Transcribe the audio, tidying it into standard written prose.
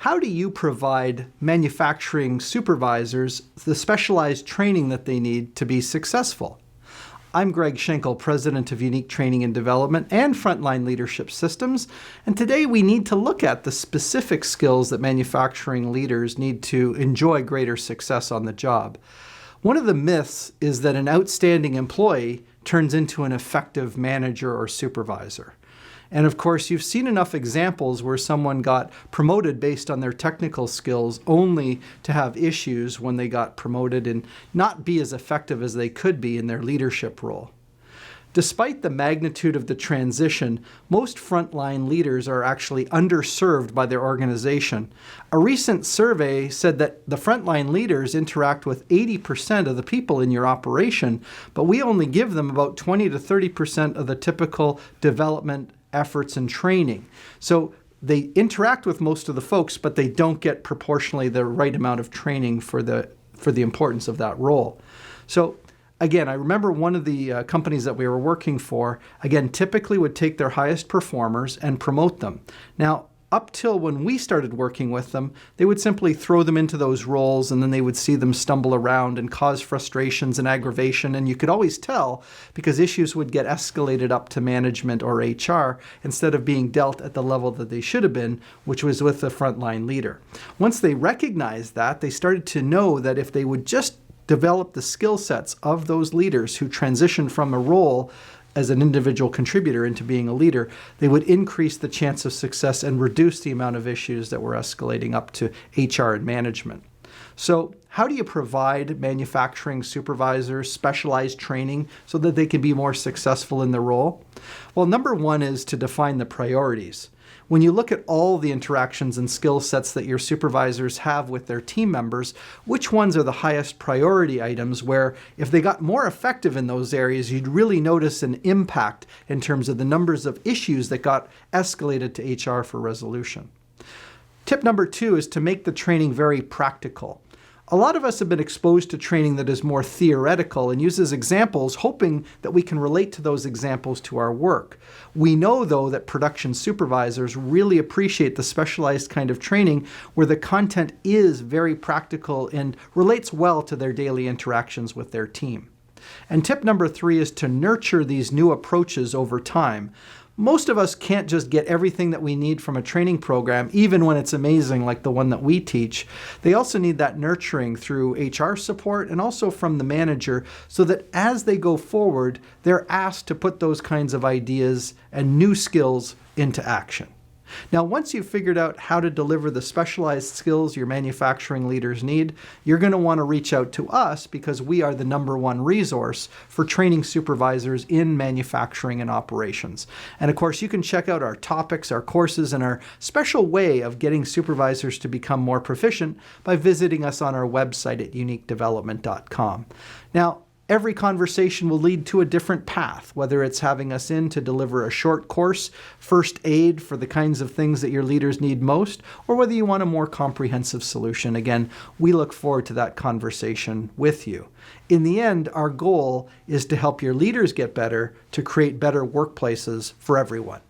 How do you provide manufacturing supervisors the specialized training that they need to be successful? I'm Greg Schenkel, President of Unique Training and Development and Frontline Leadership Systems, and today we need to look at the specific skills that manufacturing leaders need to enjoy greater success on the job. One of the myths is that an outstanding employee turns into an effective manager or supervisor. And of course, you've seen enough examples where someone got promoted based on their technical skills only to have issues when they got promoted and not be as effective as they could be in their leadership role. Despite the magnitude of the transition, most frontline leaders are actually underserved by their organization. A recent survey said that the frontline leaders interact with 80% of the people in your operation, but we only give them about 20 to 30% of the typical development efforts and training. So they interact with most of the folks, but they don't get proportionally the right amount of training for the importance of that role. So again, I remember one of the companies that we were working for, again, typically would take their highest performers and promote them. Now, up till when we started working with them, they would simply throw them into those roles and then they would see them stumble around and cause frustrations and aggravation. And you could always tell because issues would get escalated up to management or HR instead of being dealt at the level that they should have been, which was with the frontline leader. Once they recognized that, they started to know that if they would just develop the skill sets of those leaders who transitioned from a role as an individual contributor into being a leader, they would increase the chance of success and reduce the amount of issues that were escalating up to HR and management. So how do you provide manufacturing supervisors specialized training so that they can be more successful in the role? Well, number one is to define the priorities. When you look at all the interactions and skill sets that your supervisors have with their team members, which ones are the highest priority items where if they got more effective in those areas, you'd really notice an impact in terms of the numbers of issues that got escalated to HR for resolution. Tip number two is to make the training very practical. A lot of us have been exposed to training that is more theoretical and uses examples, hoping that we can relate to those examples to our work. We know, though, that production supervisors really appreciate the specialized kind of training where the content is very practical and relates well to their daily interactions with their team. And tip number three is to nurture these new approaches over time. Most of us can't just get everything that we need from a training program, even when it's amazing like the one that we teach. They also need that nurturing through HR support and also from the manager so that as they go forward, they're asked to put those kinds of ideas and new skills into action. Now, once you've figured out how to deliver the specialized skills your manufacturing leaders need, you're going to want to reach out to us because we are the #1 resource for training supervisors in manufacturing and operations. And of course, you can check out our topics, our courses, and our special way of getting supervisors to become more proficient by visiting us on our website at uniquedevelopment.com. Now, every conversation will lead to a different path, whether it's having us in to deliver a short course, first aid for the kinds of things that your leaders need most, or whether you want a more comprehensive solution. Again, we look forward to that conversation with you. In the end, our goal is to help your leaders get better to create better workplaces for everyone.